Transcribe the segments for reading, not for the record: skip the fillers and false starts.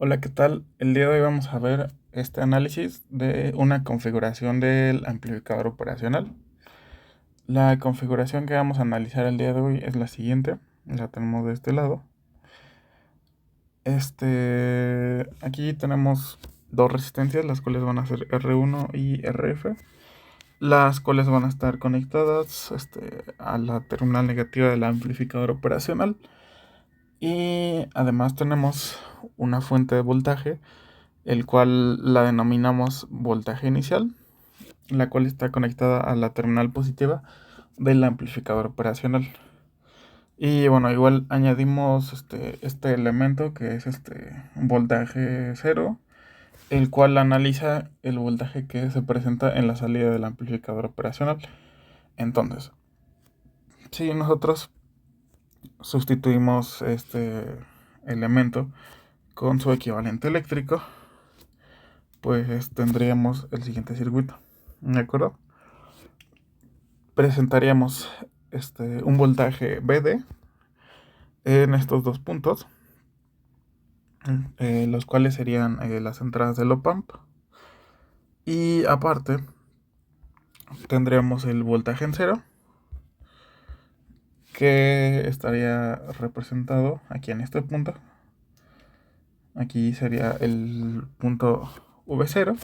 Hola, ¿qué tal? El día de hoy vamos a ver este análisis de una configuración del amplificador operacional. La configuración que vamos a analizar el día de hoy es la siguiente. La tenemos de este lado. Aquí tenemos dos resistencias, las cuales van a ser R1 y RF, las cuales van a estar conectadas a la terminal negativa del amplificador operacional. Y además tenemos una fuente de voltaje, el cual la denominamos voltaje inicial, la cual está conectada a la terminal positiva del amplificador operacional. Y bueno, igual añadimos este elemento que es voltaje cero, el cual analiza el voltaje que se presenta en la salida del amplificador operacional. Entonces, si nosotros sustituimos este elemento con su equivalente eléctrico, pues tendríamos el siguiente circuito. ¿De acuerdo? Presentaríamos un voltaje BD en estos dos puntos, los cuales serían las entradas del op-amp. Y aparte, tendríamos el voltaje en cero, que estaría representado aquí en este punto. Aquí sería el punto V0.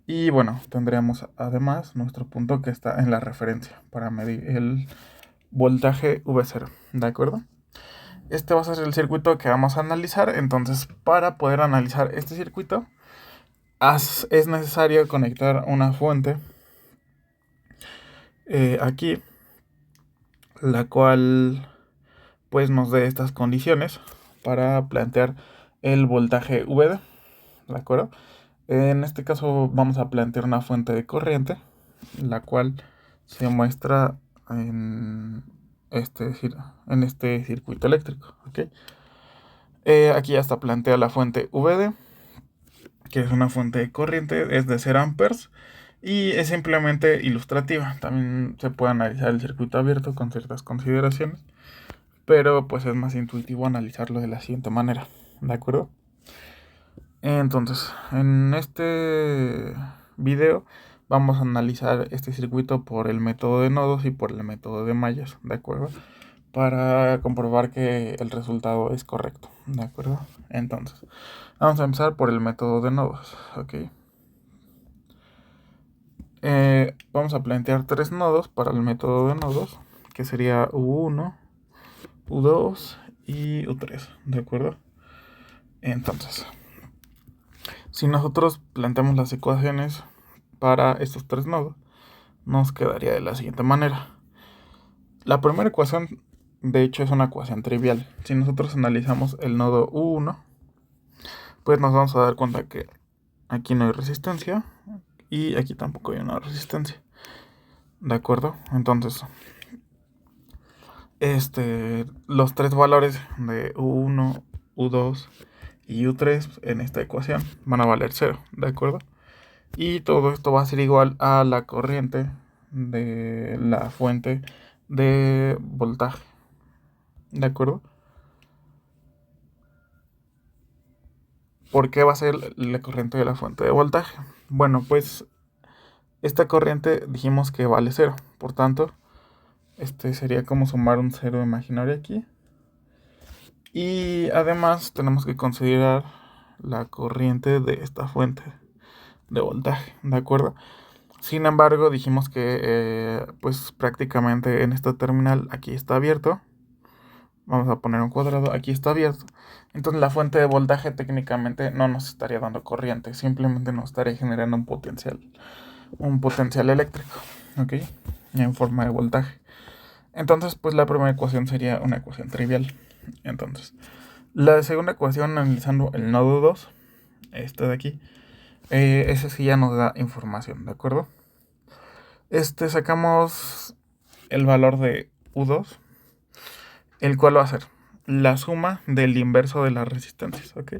Y bueno, tendríamos además nuestro punto que está en la referencia para medir el voltaje V0. ¿De acuerdo? Este va a ser el circuito que vamos a analizar. Entonces, para poder analizar este circuito, es necesario conectar una fuente aquí, la cual pues nos dé estas condiciones para plantear el voltaje VD. ¿De acuerdo? En este caso vamos a plantear una fuente de corriente, la cual se muestra este, en este circuito eléctrico. ¿Okay? Aquí ya está planteada la fuente VD, que es una fuente de corriente, es de 0 amperes y es simplemente ilustrativa. También se puede analizar el circuito abierto con ciertas consideraciones, pero pues es más intuitivo analizarlo de la siguiente manera. ¿De acuerdo? Entonces, en este video vamos a analizar este circuito por el método de nodos y por el método de mallas, ¿de acuerdo? Para comprobar que el resultado es correcto, ¿de acuerdo? Entonces, vamos a empezar por el método de nodos, ¿ok? Vamos a plantear tres nodos para el método de nodos, que sería U1, U2 y U3, ¿de acuerdo? Entonces, si nosotros planteamos las ecuaciones para estos tres nodos, nos quedaría de la siguiente manera. La primera ecuación, de hecho, es una ecuación trivial. Si nosotros analizamos el nodo U1, pues nos vamos a dar cuenta que aquí no hay resistencia y aquí tampoco hay una resistencia. ¿De acuerdo? Entonces, los tres valores de U1, U2 y U3 en esta ecuación van a valer 0, ¿de acuerdo? Y todo esto va a ser igual a la corriente de la fuente de voltaje, ¿de acuerdo? ¿Por qué va a ser la corriente de la fuente de voltaje? Bueno, pues esta corriente dijimos que vale 0, por tanto, sería como sumar un 0 imaginario aquí. Y además tenemos que considerar la corriente de esta fuente de voltaje, ¿de acuerdo? Sin embargo, dijimos que pues prácticamente en esta terminal aquí está abierto. Vamos a poner un cuadrado, aquí está abierto. Entonces la fuente de voltaje técnicamente no nos estaría dando corriente, simplemente nos estaría generando un potencial eléctrico, ¿ok? En forma de voltaje. Entonces, pues la primera ecuación sería una ecuación trivial. Entonces, la segunda ecuación analizando el nodo 2, esta de aquí, ese sí ya nos da información, ¿de acuerdo? Sacamos el valor de U2, el cual va a ser la suma del inverso de las resistencias, ¿ok?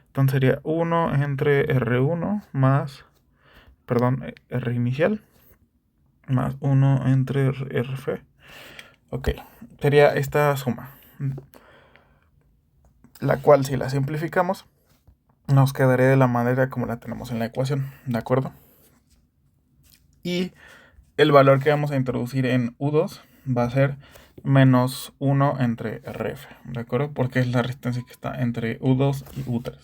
Entonces sería 1 entre R1 más, perdón, R inicial, más 1 entre RF. Ok, sería esta suma, la cual si la simplificamos, nos quedaría de la manera como la tenemos en la ecuación, ¿de acuerdo? Y el valor que vamos a introducir en U2 va a ser menos 1 entre RF, ¿de acuerdo? Porque es la resistencia que está entre U2 y U3.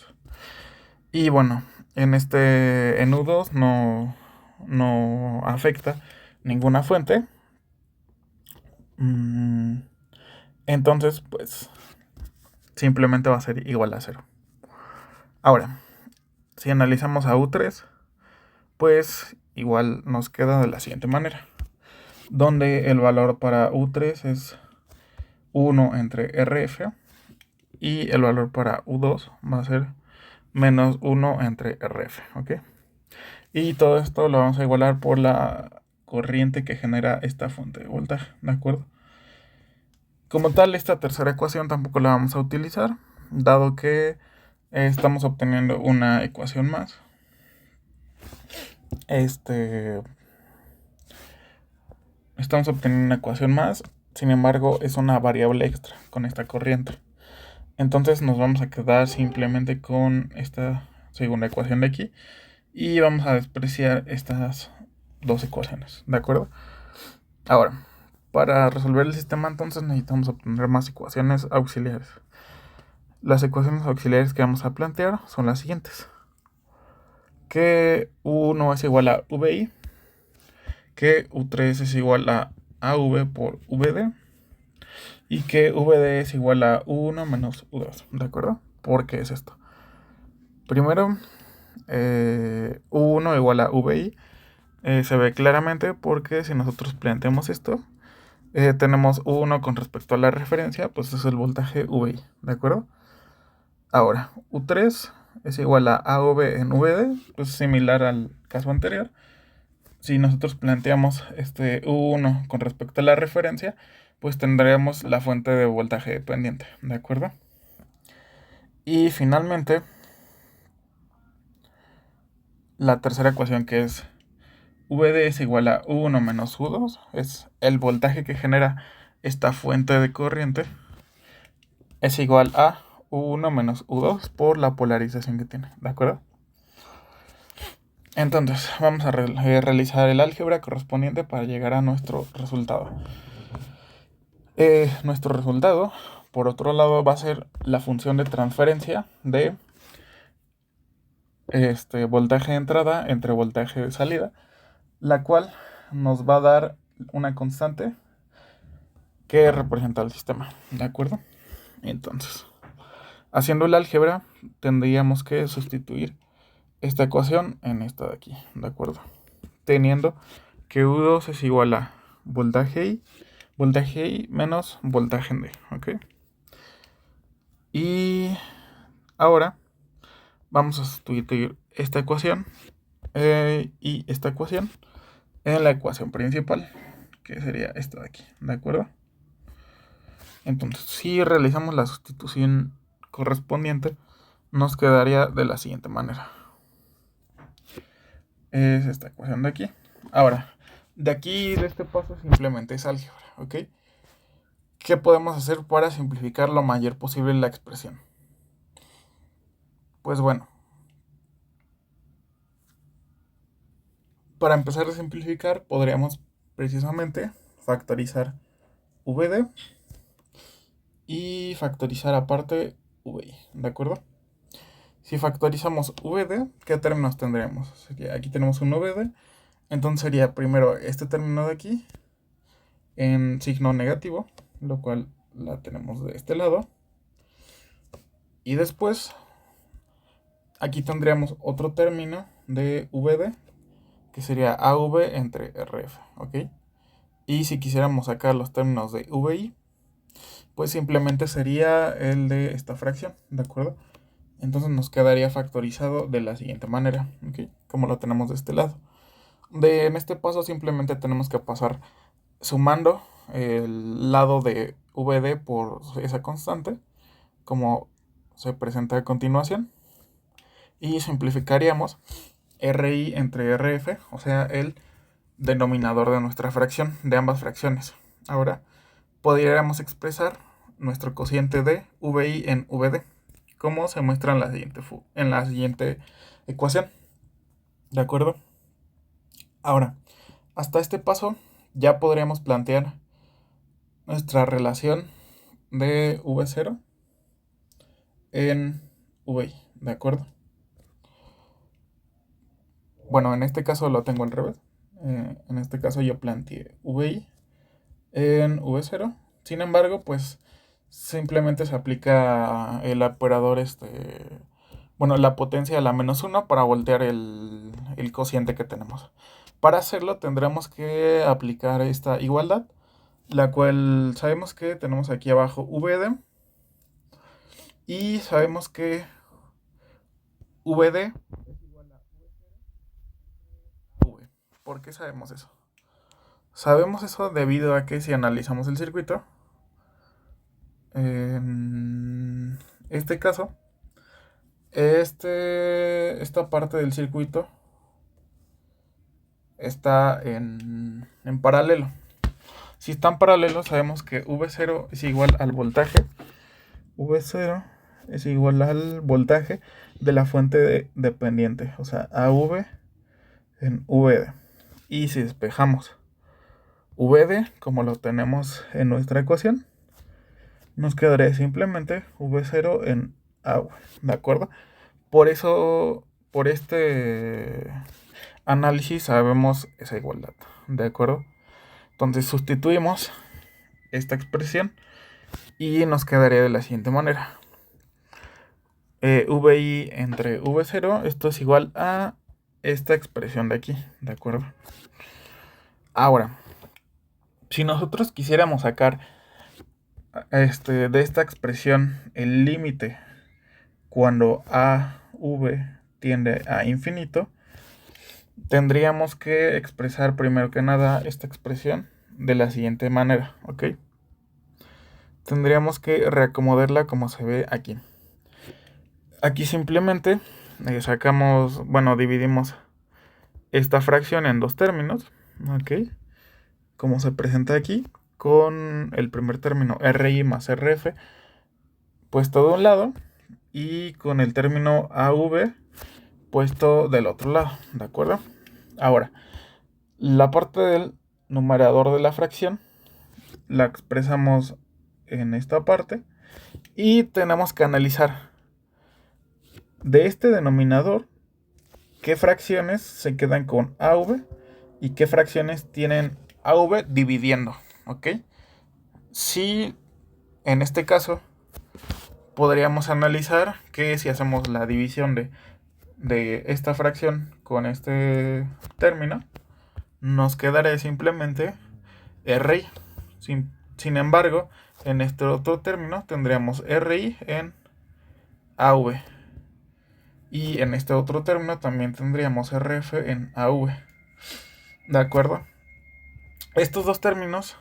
Y bueno, en U2 no afecta ninguna fuente. Entonces, pues, simplemente va a ser igual a 0. Ahora, si analizamos a U3, pues igual nos queda de la siguiente manera, donde el valor para U3 es 1 entre RF y el valor para U2 va a ser menos 1 entre RF, ¿ok? Y todo esto lo vamos a igualar por la corriente que genera esta fuente de voltaje, ¿de acuerdo? Como tal, esta tercera ecuación tampoco la vamos a utilizar, dado que estamos obteniendo una ecuación más. Estamos obteniendo una ecuación más, sin embargo, es una variable extra con esta corriente. Entonces nos vamos a quedar simplemente con esta segunda ecuación de aquí y vamos a despreciar estas dos ecuaciones, ¿de acuerdo? Ahora, para resolver el sistema entonces necesitamos obtener más ecuaciones auxiliares. Las ecuaciones auxiliares que vamos a plantear son las siguientes. Que U1 es igual a VI, que U3 es igual a AV por VD y que VD es igual a U1 menos U2, ¿de acuerdo? ¿Por qué es esto? Primero, U1 igual a VI se ve claramente porque si nosotros planteamos esto, tenemos U1 con respecto a la referencia, pues es el voltaje VI, ¿de acuerdo? Ahora, U3 es igual a AV en VD, pues similar al caso anterior. Si nosotros planteamos este U1 con respecto a la referencia, pues tendremos la fuente de voltaje dependiente, ¿de acuerdo? Y finalmente, la tercera ecuación, que es VD es igual a U1 menos U2, es el voltaje que genera esta fuente de corriente, es igual a U1 menos U2 por la polarización que tiene, ¿de acuerdo? Entonces, vamos a realizar el álgebra correspondiente para llegar a nuestro resultado. Nuestro resultado, por otro lado, va a ser la función de transferencia de voltaje de entrada entre voltaje de salida, la cual nos va a dar una constante que representa el sistema, ¿de acuerdo? Entonces, haciendo el álgebra, tendríamos que sustituir esta ecuación en esta de aquí, ¿de acuerdo? Teniendo que U2 es igual a voltaje I menos voltaje en D, ¿ok? Y ahora vamos a sustituir esta ecuación y esta ecuación en la ecuación principal, que sería esta de aquí, ¿de acuerdo? Entonces, si realizamos la sustitución correspondiente, nos quedaría de la siguiente manera. Es esta ecuación de aquí. Ahora, de aquí, de este paso, simplemente es álgebra, ¿ok? ¿Qué podemos hacer para simplificar lo mayor posible la expresión? Pues bueno, para empezar a simplificar, podríamos precisamente factorizar VD y factorizar aparte VI, ¿de acuerdo? Si factorizamos VD, ¿qué términos tendremos? Aquí tenemos un VD, entonces sería primero este término de aquí en signo negativo, lo cual la tenemos de este lado. Y después, aquí tendríamos otro término de VD, que sería AV entre RF, ¿ok? Y si quisiéramos sacar los términos de VI, pues simplemente sería el de esta fracción, ¿de acuerdo? Entonces nos quedaría factorizado de la siguiente manera, ¿ok? Como lo tenemos de este lado. En este paso simplemente tenemos que pasar sumando el lado de VD por esa constante, como se presenta a continuación. Y simplificaríamos RI entre RF, o sea, el denominador de nuestra fracción, de ambas fracciones. Ahora podríamos expresar nuestro cociente de VI en VD, como se muestra en la siguiente ecuación. ¿De acuerdo? Ahora, hasta este paso ya podríamos plantear nuestra relación de V0 en VI. ¿De acuerdo? Bueno, en este caso lo tengo al revés. En este caso yo planteé VI en V0. Sin embargo, pues simplemente se aplica el operador, bueno, la potencia a la -1 para voltear el cociente que tenemos. Para hacerlo tendremos que aplicar esta igualdad, la cual sabemos que tenemos aquí abajo VD y sabemos que VD es igual a V. ¿Por qué sabemos eso? Sabemos eso debido a que si analizamos el circuito, en este caso, esta parte del circuito está en paralelo. Si están paralelos, sabemos que V0 es igual al voltaje. V0 es igual al voltaje de la fuente dependiente, o sea, AV en VD. Y si despejamos VD, como lo tenemos en nuestra ecuación, nos quedaría simplemente V0 en AV, ¿de acuerdo? Por eso, por este análisis sabemos esa igualdad, ¿de acuerdo? Entonces sustituimos esta expresión y nos quedaría de la siguiente manera. VI entre V0, esto es igual a esta expresión de aquí, ¿de acuerdo? Ahora, si nosotros quisiéramos sacar de esta expresión el límite cuando AV tiende a infinito, tendríamos que expresar primero que nada esta expresión de la siguiente manera, ¿ok? Tendríamos que reacomodarla como se ve aquí. Aquí simplemente sacamos, bueno, dividimos esta fracción en dos términos, ¿ok? Como se presenta aquí, con el primer término RI más RF puesto de un lado y con el término AV puesto del otro lado, ¿de acuerdo? Ahora, la parte del numerador de la fracción la expresamos en esta parte y tenemos que analizar de este denominador qué fracciones se quedan con AV y qué fracciones tienen AV dividiendo, ¿ok? Si en este caso podríamos analizar que si hacemos la división de esta fracción con este término, nos quedaría simplemente RI. Sin embargo, en este otro término tendríamos RI en AV. Y en este otro término también tendríamos RF en AV. ¿De acuerdo? Estos dos términos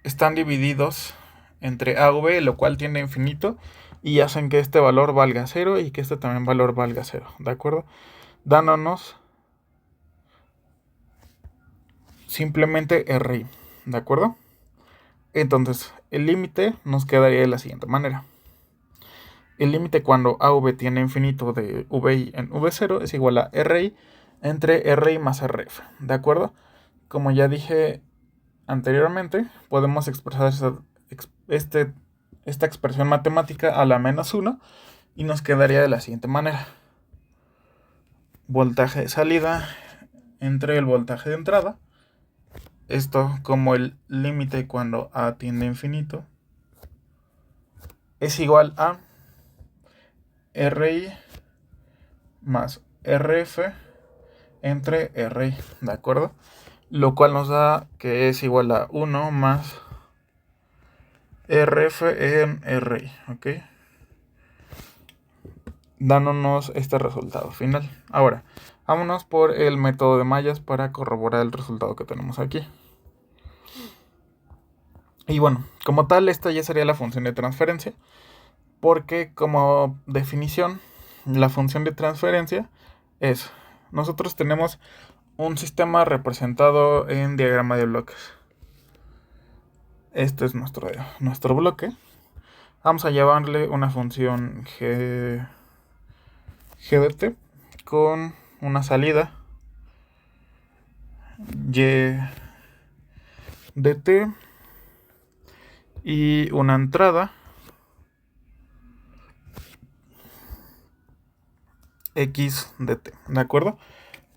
están divididos entre AV, lo cual tiende a infinito, y hacen que este valor valga 0 y que este también valor valga 0. ¿De acuerdo? Dándonos simplemente RI. ¿De acuerdo? Entonces, el límite nos quedaría de la siguiente manera. El límite cuando AV tiene infinito de VI en V0 es igual a RI entre RI más RF. ¿De acuerdo? Como ya dije anteriormente, podemos expresar esta expresión matemática a la -1 y nos quedaría de la siguiente manera. Voltaje de salida entre el voltaje de entrada. Esto como el límite cuando A tiende a infinito es igual a RI más RF entre RI, ¿de acuerdo? Lo cual nos da que es igual a 1 más RF en RI, ¿ok? Dándonos este resultado final. Ahora, vámonos por el método de mallas para corroborar el resultado que tenemos aquí. Y bueno, como tal, esta ya sería la función de transferencia, porque como definición, la función de transferencia es, nosotros tenemos un sistema representado en diagrama de bloques. Este es nuestro bloque. Vamos a llevarle una función g de t con una salida y de t y una entrada x de t, ¿de acuerdo?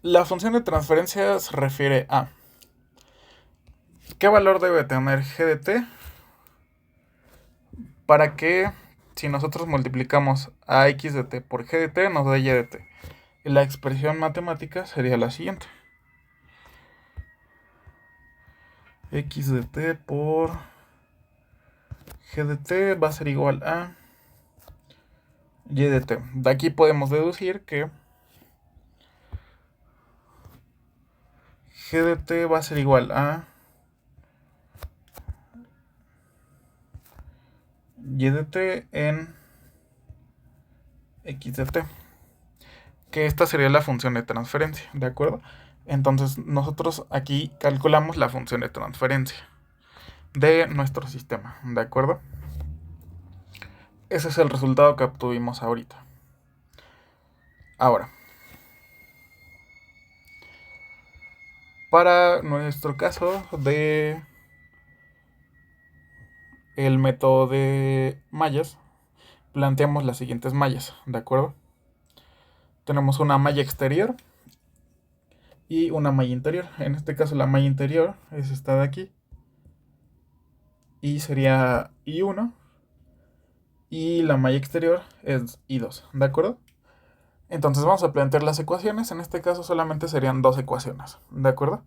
La función de transferencia se refiere a qué valor debe tener g de t para que, si nosotros multiplicamos a x de t por g de t, nos da y de t. Y la expresión matemática sería la siguiente: x de t por g de t va a ser igual a y de t. De aquí podemos deducir que g de t va a ser igual a y de t en x de t, que esta sería la función de transferencia, ¿de acuerdo? Entonces nosotros aquí calculamos la función de transferencia de nuestro sistema, ¿de acuerdo? Ese es el resultado que obtuvimos ahorita. Ahora, para nuestro caso de el método de mallas, planteamos las siguientes mallas, ¿de acuerdo? Tenemos una malla exterior y una malla interior. En este caso la malla interior es esta de aquí y sería I1, y la malla exterior es I2, ¿de acuerdo? Entonces vamos a plantear las ecuaciones. En este caso solamente serían dos ecuaciones, ¿de acuerdo?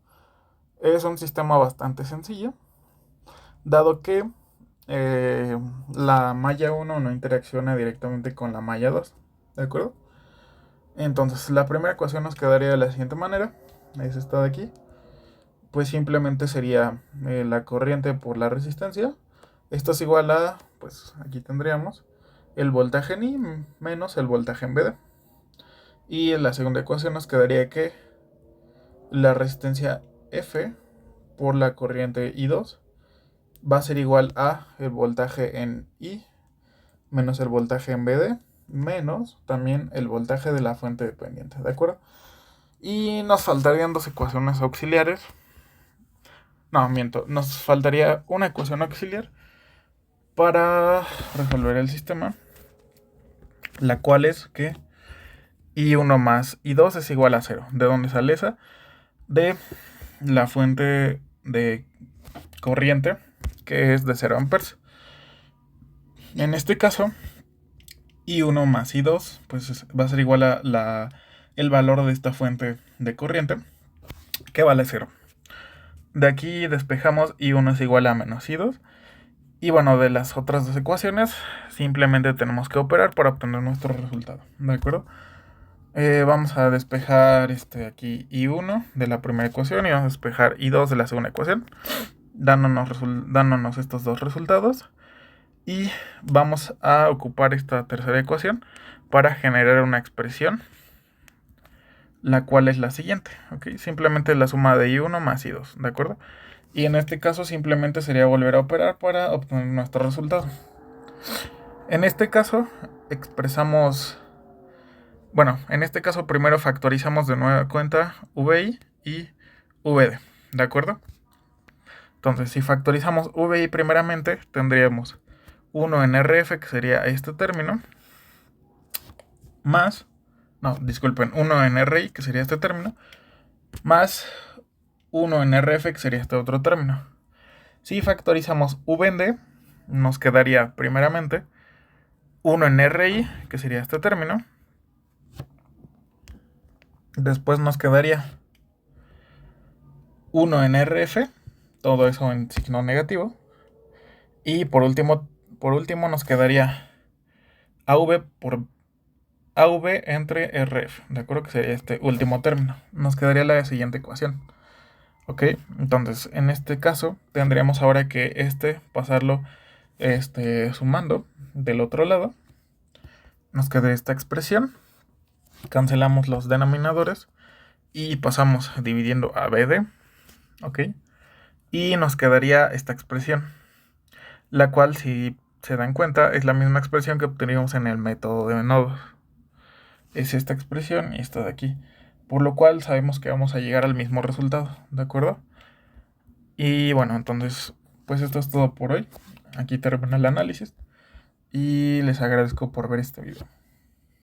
Es un sistema bastante sencillo, dado que la malla 1 no interacciona directamente con la malla 2, ¿de acuerdo? Entonces la primera ecuación nos quedaría de la siguiente manera, es esta de aquí. Pues simplemente sería la corriente por la resistencia. Esto es igual a, pues aquí tendríamos el voltaje en I menos el voltaje en BD. Y en la segunda ecuación nos quedaría que la resistencia F por la corriente I2 va a ser igual a el voltaje en I menos el voltaje en BD menos también el voltaje de la fuente dependiente, ¿de acuerdo? Y nos faltarían dos ecuaciones auxiliares. No, miento, nos faltaría una ecuación auxiliar para resolver el sistema, la cual es que I1 más I2 es igual a 0. ¿De dónde sale esa? De la fuente de corriente, que es de 0 amperes. En este caso, I1 más I2 pues va a ser igual a el valor de esta fuente de corriente, que vale 0. De aquí despejamos I1 es igual a menos I2. Y bueno, de las otras dos ecuaciones, simplemente tenemos que operar para obtener nuestro resultado, ¿de acuerdo? Vamos a despejar aquí I1 de la primera ecuación y vamos a despejar I2 de la segunda ecuación, dándonos estos dos resultados. Y vamos a ocupar esta tercera ecuación para generar una expresión, la cual es la siguiente, ¿ok? Simplemente la suma de I1 más I2, ¿de acuerdo? Y en este caso simplemente sería volver a operar para obtener nuestro resultado. En este caso expresamos, bueno, en este caso primero factorizamos de nueva cuenta VI y VD, ¿de acuerdo? Entonces si factorizamos VI primeramente tendríamos 1 en RF, que sería este término, más, no, disculpen, 1 en RI, que sería este término, más 1 en RF, que sería este otro término. Si factorizamos V en D, nos quedaría primeramente 1 en RI, que sería este término. Después nos quedaría 1 en RF, todo eso en signo negativo. Y por último nos quedaría AV por AV entre RF, ¿de acuerdo? Que sería este último término. Nos quedaría la siguiente ecuación. ¿Ok? Entonces, en este caso, tendríamos ahora que pasarlo sumando del otro lado. Nos queda esta expresión. Cancelamos los denominadores y pasamos dividiendo a BD. ¿Ok? Y nos quedaría esta expresión, la cual si se dan cuenta, es la misma expresión que obteníamos en el método de nodos. Es esta expresión y esta de aquí. Por lo cual sabemos que vamos a llegar al mismo resultado, ¿de acuerdo? Y bueno, entonces, pues esto es todo por hoy. Aquí termina el análisis y les agradezco por ver este video.